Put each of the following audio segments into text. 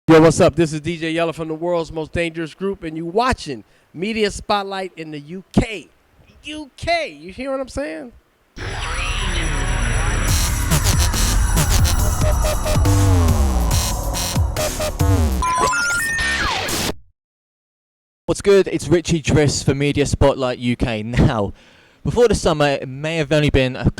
Yo, what's up? This is DJ Yella from the world's most dangerous group, and you watching Media Spotlight in the UK. UK, you hear what I'm saying? What's good? It's Richie Driss for Media Spotlight UK. Now, before the summer, it may have only been a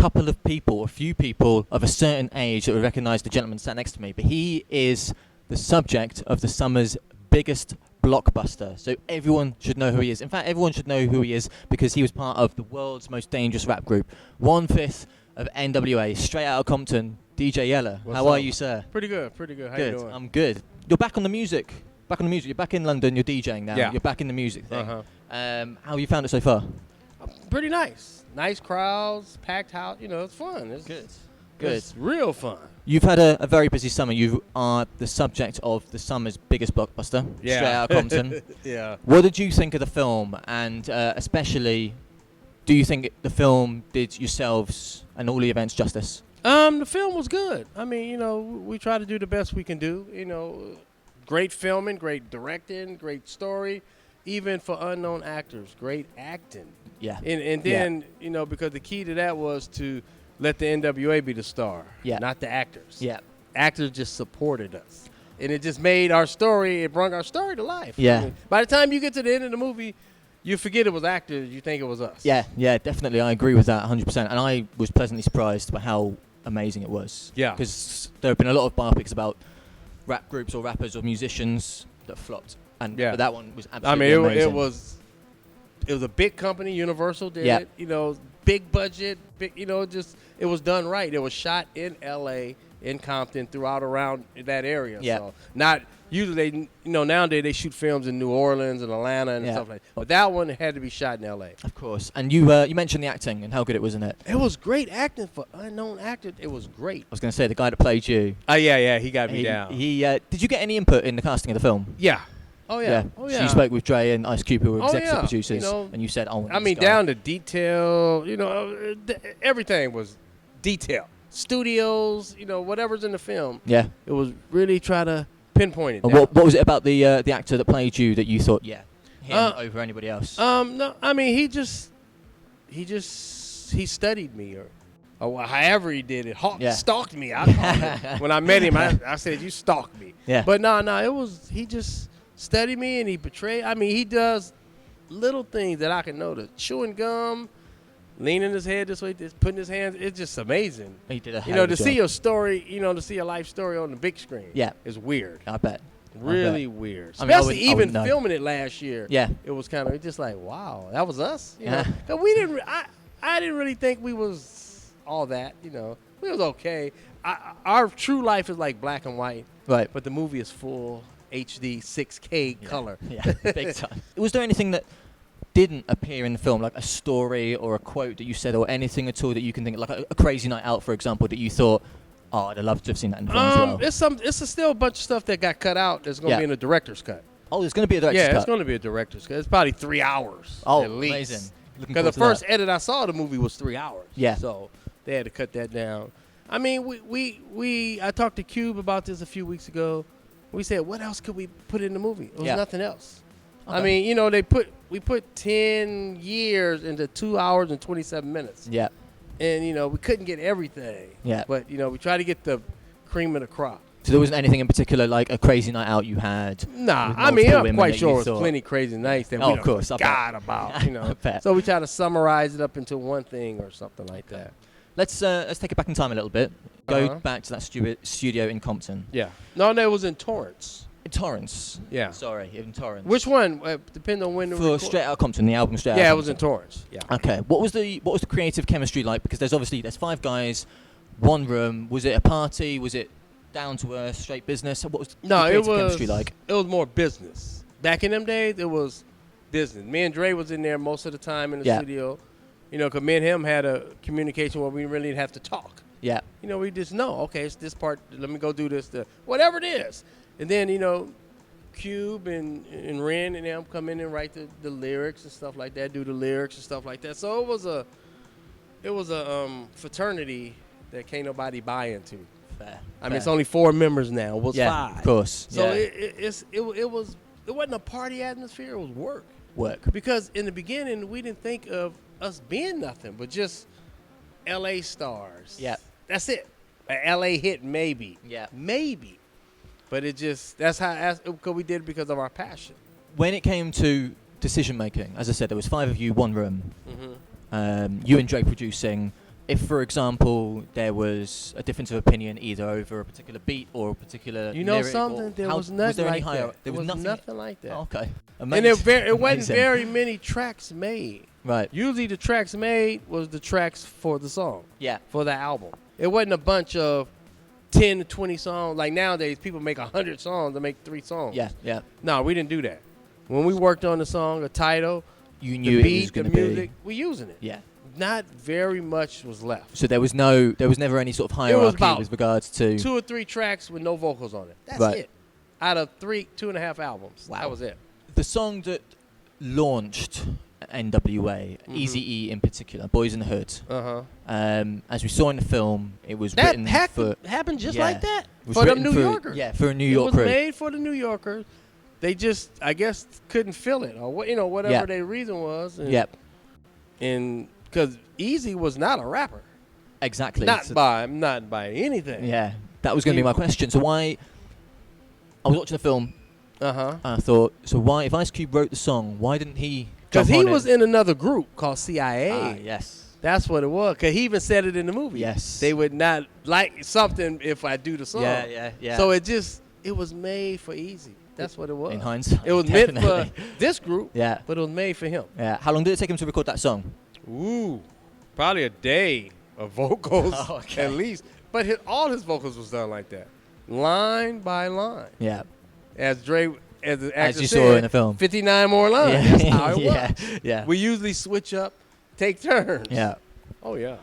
few people of a certain age that would recognise the gentleman sat next to me, but he is the subject of the summer's biggest blockbuster. So everyone should know who he is. In fact, everyone should know who he is because he was part of the world's most dangerous rap group. 1/5 of NWA, Straight Outta Compton, DJ Yella. How are you, sir? Pretty good, pretty good. How Good. you doing? I'm good. You're back on the music. You're back in London. You're DJing now. Yeah. You're back in the music thing. Uh-huh. How have you found it so far? Pretty nice. Nice crowds, packed house. You know, it's fun. It's Good. It's real fun. You've had a very busy summer. You are the subject of the summer's biggest blockbuster, Yeah. Straight Outta Compton. Yeah. What did you think of the film? And especially, do you think the film did yourselves and all the events justice? The film was good. I mean, you know, we try to do the best we can do. You know, great filming, great directing, great story, even for unknown actors, great acting. Yeah. And then, you know, because the key to that was to let the NWA be the star, not the actors. Yeah. Actors just supported us. And it just made our story, it brought our story to life. Yeah. I mean, by the time you get to the end of the movie, you forget it was actors, you think it was us. Yeah, definitely. I agree with that 100%. And I was pleasantly surprised by how amazing it was. Yeah. Because there have been a lot of biopics about rap groups or rappers or musicians that flopped. And but that one was absolutely amazing. it was a big company, Universal did Yeah. it, you know, big budget, you know, just it was done right. It was shot in LA, in Compton, throughout around that area. Yeah. So not usually they, you know, nowadays they shoot films in New Orleans and Atlanta and stuff like that. But that one had to be shot in LA. Of course. And you mentioned the acting and how good it was in it. It was great acting for unknown actors. It was great. I was going to say, the guy that played you. Oh yeah, he got me down. Did you get any input in the casting of the film? Yeah. Oh yeah. Oh yeah. So you spoke with Dre and Ice Cube, who were executive producers, you know, and you said, "Oh, I mean, down to detail. You know, everything was detailed. Studios, you know, whatever's in the film. Yeah. It was really try to pinpoint it. And what was it about the actor that played you that you thought, him over anybody else? No, I mean he studied me or however he did it. Stalked me. When I met him, I said, "You stalked me." Yeah. But no, he just studied me and he portrayed. I mean, he does little things that I can notice. Chewing gum, leaning his head this way, putting his hands. It's just amazing. He did a you know, to see your story, you know, to see a life story on the big screen. Yeah. Is weird. I bet. Really weird. I mean, Especially even filming it last year. Yeah. It was kind of just like, wow, that was us. You know? 'Cause we didn't. I didn't really think we was all that. You know, we was okay. Our true life is like black and white. Right. But the movie is full HD 6K color. Yeah, big time. Was there anything that didn't appear in the film, like a story or a quote that you said, or anything at all that you can think of, like a Crazy Night Out, for example, that you thought, oh, I'd have loved to have seen that in the film as well? It's still a bunch of stuff that got cut out that's going to be in the director's cut. Oh, there's going to be a director's cut? Yeah, it's going to be a director's cut. It's probably 3 hours at least. Amazing. Because the first edit I saw of the movie was 3 hours. Yeah. So they had to cut that down. I mean, I talked to Cube about this a few weeks ago. We said, what else could we put in the movie? It was nothing else. Okay. I mean, you know, we put 10 years into 2 hours and 27 minutes. Yeah. And, you know, we couldn't get everything. Yeah. But, you know, we tried to get the cream of the crop. So there wasn't anything in particular, like a Crazy Night Out you had? Nah, I mean, I'm quite sure there was plenty crazy nights that we forgot about, you know. So we try to summarize it up into one thing or something like that. Let's take it back in time a little bit. Go back to that studio in Compton. Yeah. No, it was in Torrance. In Torrance? Yeah. Sorry, in Torrance. Which one? Depending on when. For Straight Outta Compton, the album Straight Outta Compton. Yeah, it was in Torrance. Yeah. Okay. What was the creative chemistry like? Because there's 5 guys, one room. Was it a party? Was it down to earth, straight business? What was the creative chemistry like? It was more business. Back in them days, it was business. Me and Dre was in there most of the time in the studio. You know, because me and him had a communication where we really didn't have to talk. Yeah. You know, we just know, okay, it's this part, let me go do this, whatever it is. And then, you know, Cube and Ren and them come in and write the lyrics and stuff like that, do the lyrics and stuff like that. So it was a fraternity that can't nobody buy into. Fair. I mean, it's only 4 members now. It was 5. Of course. So yeah. it wasn't a party atmosphere. It was work. Work. Because in the beginning, we didn't think of us being nothing but just L.A. stars. Yeah. That's it. An L.A. hit, maybe. Yeah. Maybe. But that's how, because we did it because of our passion. When it came to decision making, as I said, there was 5 of you, 1 room. Mm-hmm. You and Dre producing. If, for example, there was a difference of opinion either over a particular beat or a particular lyric something? There was nothing was there like any higher? that. There was nothing like that. Oh, okay. And Amazing. it wasn't Amazing. very many tracks made. Right. Usually the tracks made was the tracks for the song. Yeah. For the album. It wasn't a bunch of 10 to 20 songs. Like nowadays, people make 100 songs to make 3 songs. Yeah. Yeah. No, we didn't do that. When we worked on the song, a title, You knew the beat, it was going the to be. music, we using it. Yeah. Not very much was left. So there was never any sort of hierarchy with regards to 2 or 3 tracks with no vocals on it. That's Right. it. Out of 2.5 albums. Wow. That was it. the song that launched NWA, Eazy-E in particular, Boys in the Hood. As we saw in the film, it was written for happened just yeah, like that was for the written New Yorkers. Yeah, for a New York It was crew. made for the New Yorkers. They just, I guess, couldn't fill it, or whatever Yeah. their reason was. And, Yep, And because Eazy was not a rapper, exactly. not So- by anything. Yeah, that was going to be my question. So why? I was watching the film. And I thought, so why? If Ice Cube wrote the song, why didn't he? Because jump he on was it? in another group called CIA. Ah, yes. That's what it was. Because he even said it in the movie. Yes. They would not like something if I do the song. Yeah. So it was made for Eazy. That's what it was. In hindsight, It was meant for definitely. this group, Yeah. but it was made for him. Yeah. How long did it take him to record that song? Ooh, probably a day of vocals Oh, okay. at least. But all his vocals was done like that, line by line. Yeah. As Dre, as the actor you said, saw in the film. 59 more lines. Yeah. That's how it Yeah. was. Yeah. We usually switch up, take turns. Yeah. Oh yeah.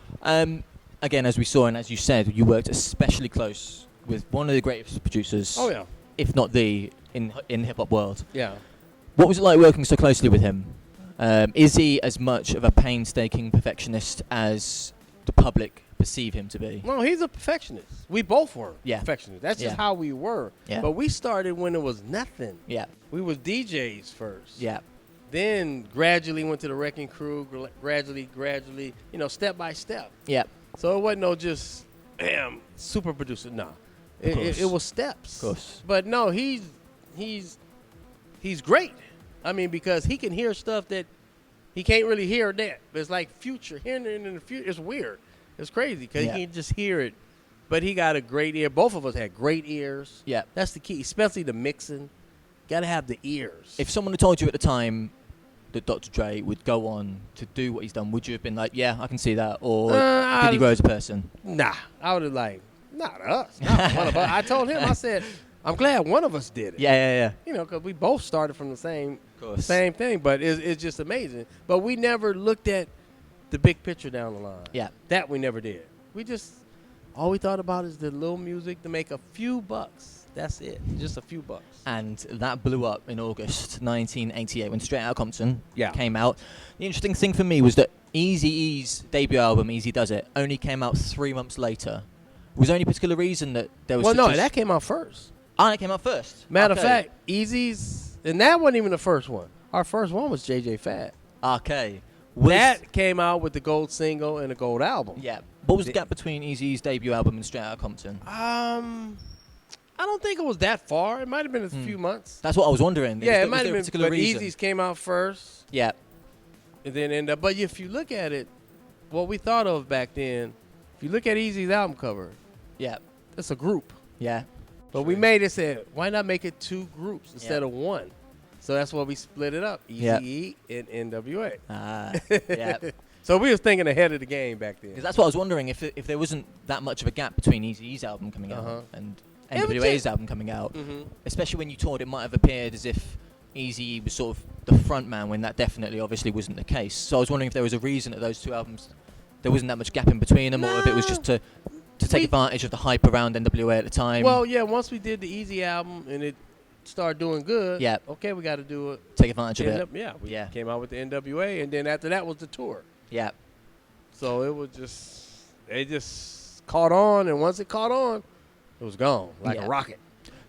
Again, as we saw and as you said, you worked especially close with one of the greatest producers. Oh yeah. If not the in the hip hop world. Yeah. What was it like working so closely with him? Is he as much of a painstaking perfectionist as the public perceive him to be? No, he's a perfectionist. We both were Yeah. perfectionists. That's just Yeah. how we were. Yeah. But we started when it was nothing. Yeah. We was DJs first. Yeah. Then gradually went to the wrecking crew, gradually, step by step. Yeah. So it wasn't no just, bam, super producer. No. It was steps. Of course. But no, he's great. I mean, because he can hear stuff that he can't really hear that. It's like future, hearing it in the future. It's weird. It's crazy because Yeah. he can just hear it. But he got a great ear. Both of us had great ears. Yeah. That's the key, especially the mixing. Got to have the ears. If someone had told you at the time that Dr. Dre would go on to do what he's done, would you have been like, yeah, I can see that? Or did he grow as a person? Nah, I would have not us. Not one of us. I told him, I said, I'm glad one of us did it. Yeah. Because we both started from the same course. thing. But it's just amazing. But we never looked at the big picture down the line. Yeah. That we never did. All we thought about is the little music to make a few bucks. That's it. Just a few bucks. And that blew up in August 1988 when Straight Outta Compton Yeah. came out. The interesting thing for me was that Eazy-E's debut album, Eazy Does It, only came out 3 months later. Was there any particular reason that there was Well, no, such a- that came out first. Ah, it came out first. Matter of Okay. fact, Eazy's, and that wasn't even the first one. Our first one was JJ Fad. Okay. That came out with the gold single and the gold album. Yeah. What was the gap between Eazy's debut album and Straight Outta Compton? I don't think it was that far. It might have been a few months. That's what I was wondering. Yeah, it Was might there have a been. particular But reason? Eazy's came out first, Yeah. and then ended up. But if you look at it, what we thought of back then, if you look at Eazy's album cover, Yeah. it's a group. Yeah. But we made it, said, why not make it 2 groups instead of 1? So that's why we split it up, Eazy-E and NWA. Ah. Yeah. So we was thinking ahead of the game back then. Because that's what I was wondering, if there wasn't that much of a gap between Eazy-E's album coming out and NWA's album coming out, especially when you toured, it might have appeared as if Eazy was sort of the front man when that definitely obviously wasn't the case. So I was wondering if there was a reason that those 2 albums, there wasn't that much gap in between them, or if it was just to take advantage of the hype around NWA at the time. Well, yeah, once we did the Eazy album and it started doing good, Yeah. okay, we got to do it. Take advantage of it. We Yeah. came out with the NWA, and then after that was the tour. Yeah. So it was they just caught on, and once it caught on, It was gone like a rocket.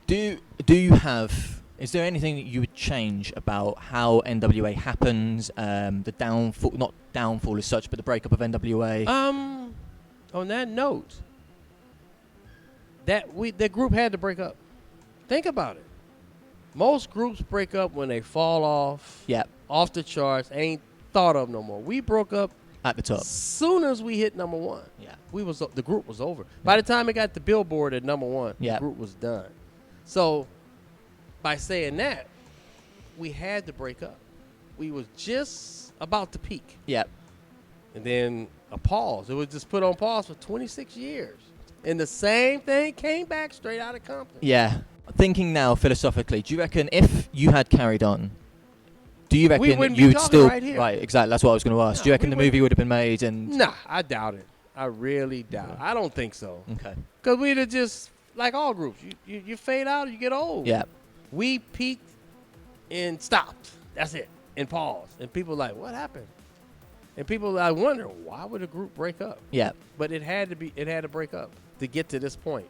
Do you have? Is there anything that you would change about how NWA happens? The downfall, not downfall as such, but the breakup of NWA. On that note, the group had to break up. Think about it. Most groups break up when they fall off the charts, ain't thought of no more. We broke up At the top. soon as we hit number one. Yeah. The group was over. By the time it got the Billboard at number one, the group was done. So by saying that, we had to break up. We was just about to peak. Yeah. And then a pause. It was just put on pause for 26 years. And the same thing came back straight out of Compton. Yeah. Thinking now philosophically, do you reckon if you had carried on, do you reckon you would still right? Exactly. That's what I was going to ask. Do you reckon the movie would have been made? And nah, I doubt it. I really doubt it. I don't think so. Okay. Because we'd have just, like all groups, you fade out, you get old. Yeah. We peaked and stopped. That's it. And paused. And people like, what happened? And people I wonder, why would a group break up? Yeah. But it had to break up to get to this point.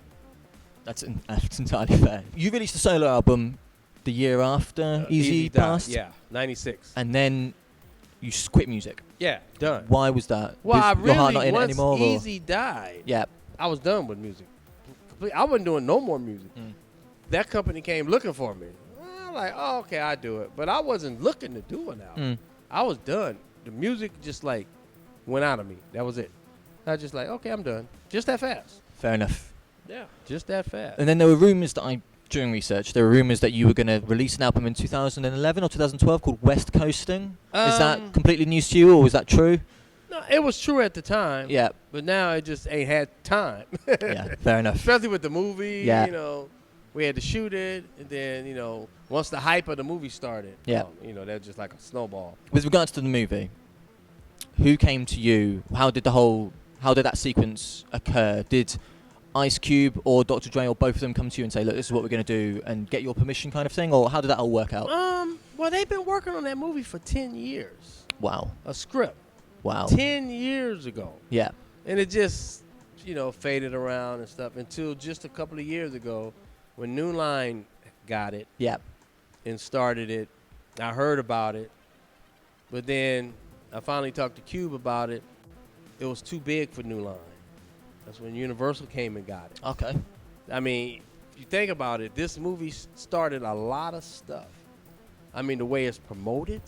That's entirely fair. You released a solo album the year after Eazy passed? Yeah, 96. And then you quit music. Yeah, done. Why was that? Well, I your heart not really, in it once anymore, Eazy died, I was done with music. I wasn't doing no more music. That company came looking for me. I'm like, oh, okay, I do it. But I wasn't looking to do an album. I was done. The music just like went out of me. That was it. I was just like, okay, I'm done. Just that fast. Fair enough. Yeah, just that fast. And then there were rumors during research, there were rumors that you were going to release an album in 2011 or 2012 called West Coasting. Is that completely news to you, or was that true? No, it was true at the time. Yeah. But now it just ain't had time. Yeah, fair enough. Especially with the movie, Yeah. We had to shoot it, and then, once the hype of the movie started, that's just like a snowball. With regards to the movie, who came to you? How did that sequence occur? Did Ice Cube or Dr. Dre or both of them come to you and say, look, this is what we're going to do, and get your permission kind of thing? Or how did that all work out? Well, they've been working on that movie for 10 years. Wow. A script. Wow. 10 years ago. Yeah. And it just, faded around and stuff until just a couple of years ago when New Line got it. Yeah. And started it. I heard about it. But then I finally talked to Cube about it. It was too big for New Line. That's when Universal came and got it. Okay. I mean, if you think about it, this movie started a lot of stuff. I mean, the way it's promoted.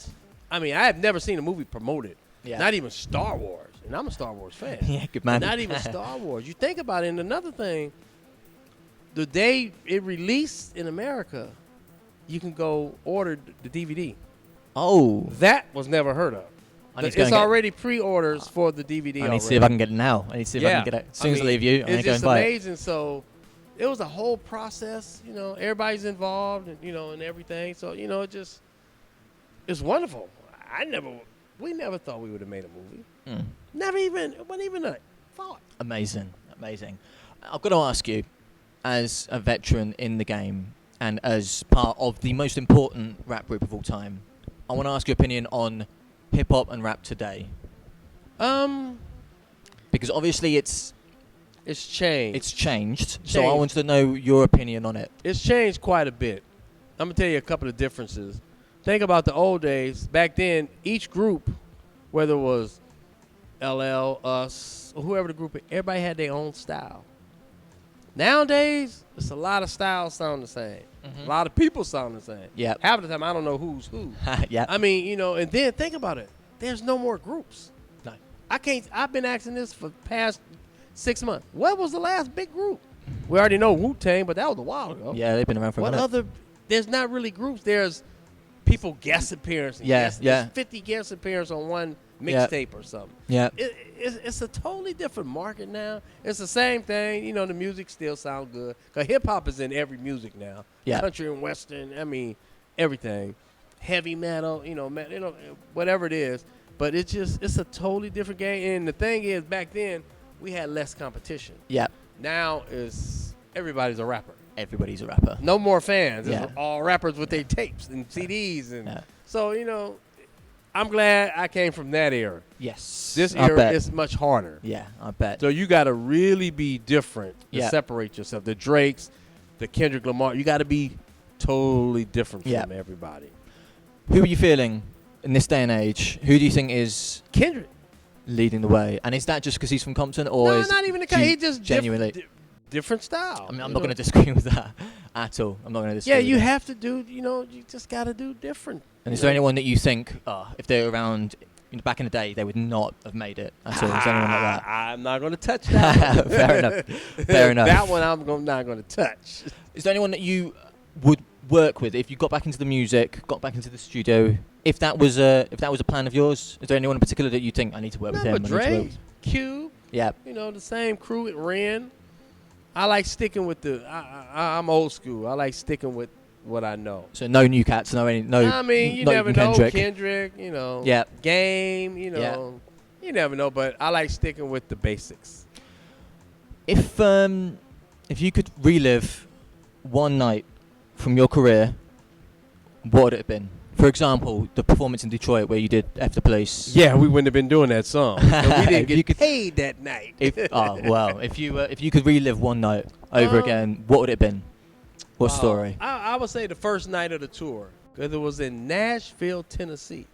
I mean, I have never seen a movie promoted. Yeah. Not even Star Wars. And I'm a Star Wars fan. Yeah, good man. Not even Star Wars. You think about it, and another thing, the day it released in America, you can go order the DVD. Oh. That was never heard of. It's already pre-orders for the DVD. I need to see if I can get it now. I need to see if I can get it. As soon as I leave you, I'm going to go and buy it. It's just amazing. So it was a whole process. Everybody's involved, and and everything. So it's wonderful. We never thought we would have made a movie. Never even. It wasn't even a thought. Amazing. I've got to ask you, as a veteran in the game and as part of the most important rap group of all time, I want to ask your opinion on hip-hop and rap today. Because obviously it's changed. It's changed. So I wanted to know your opinion on it. It's changed quite a bit. I'm going to tell you a couple of differences. Think about the old days. Back then, each group, whether it was LL, us, or whoever the group is, everybody had their own style. Nowadays, it's a lot of styles sound the same. A lot of people sound the same. Yeah. Half of the time, I don't know who's who. Yeah. I mean, and then think about it. There's no more groups. No. I've been asking this for the past 6 months. What was the last big group? We already know Wu-Tang, but that was a while ago. Yeah, they've been around for a minute. There's not really groups. There's people guest appearances. There's 50 guest appearances on one mixtape or something. Yeah. It's a totally different market now. It's the same thing. The music still sounds good. Because hip-hop is in every music now. Yeah. Country and Western, everything. Heavy metal, whatever it is. But it's a totally different game. And the thing is, back then, we had less competition. Yeah. Now everybody's a rapper. Everybody's a rapper. No more fans. Yeah. It's all rappers with their tapes and CDs. And so, I'm glad I came from that era. Yes. This I era bet. is much harder. Yeah, I bet. So you got to really be different to separate yourself. The Drakes, the Kendrick Lamar, you got to be totally different from everybody. Who are you feeling in this day and age? Who do you think is Kendrick leading the way? And is that just because he's from Compton, or no, is not even the case. He just genuinely different style. I mean, I'm not going to disagree with that at all. I'm not going to disagree. Yeah, with you that. have to do. You just got to do different. And is there anyone that you think, if they were around back in the day, they would not have made it at all? Is there anyone like that? I'm not going to touch that. Fair enough. Fair enough. That one not going to touch. Is there anyone that you would work with if you got back into the music, got back into the studio? If that was a plan of yours, is there anyone in particular that you think I need to work with him? But Dre, Cube, yeah, the same crew at Ren. I like sticking with I'm old school. I like sticking with what I know. So no new cats, no. I mean, you never know. Kendrick, Game, you never know. But I like sticking with the basics. If you could relive one night from your career, what would it have been? For example, the performance in Detroit where you did F the Police. Yeah, we wouldn't have been doing that song. We didn't get paid that night. If you could relive one night over again, what would it have been? What story? I would say the first night of the tour, because it was in Nashville, Tennessee.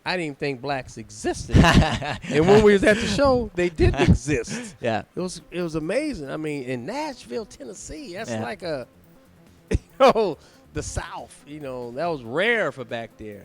I didn't even think blacks existed. And when we was at the show, they didn't exist. Yeah. It was amazing. I mean, in Nashville, Tennessee, that's like the South, that was rare for back there.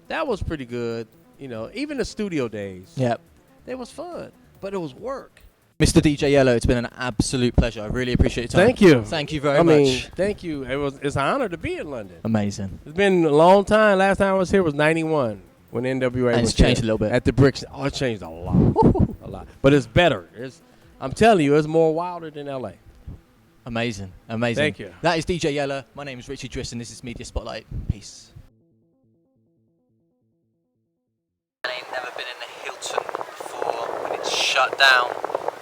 That was pretty good, even the studio days. Yeah. They was fun, but it was work. Mr. DJ Yella, it's been an absolute pleasure. I really appreciate your time. Thank you. Thank you very much. Thank you. It's an honor to be in London. Amazing. It's been a long time. Last time I was here was 91 when NWA and was it's changed here a little bit. At the Bricks. Oh, it's changed a lot. A lot. But it's better. I'm telling you, it's more wilder than LA. Amazing. Thank you. That is DJ Yella. My name is Richie Driss, and this is Media Spotlight. Peace. I ain't never been in a Hilton before when it's shut down.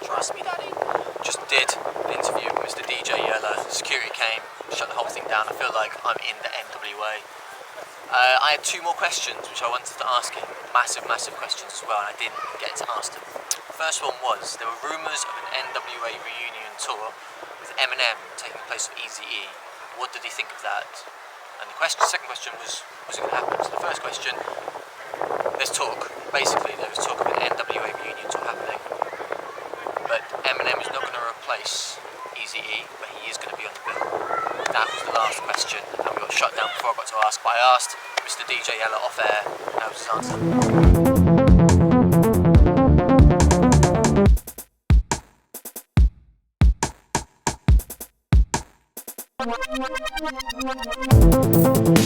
Trust me, Daddy. Just did an interview with Mr. DJ Yella. Security came, shut the whole thing down. I feel like I'm in the NWA. I had two more questions which I wanted to ask him. Massive questions as well, and I didn't get to ask them. First one was, there were rumours of an NWA reunion tour with Eminem taking the place of Eazy-E. What did he think of that? And the second question was it going to happen? So the first question, there's talk. Basically, there was talk of an NWA reunion tour happening. But Eminem is not going to replace Eazy-E, but he is going to be on the bill. That was the last question, and we got shut down before I got to ask. But I asked Mr. DJ Yella off air, and that was his answer.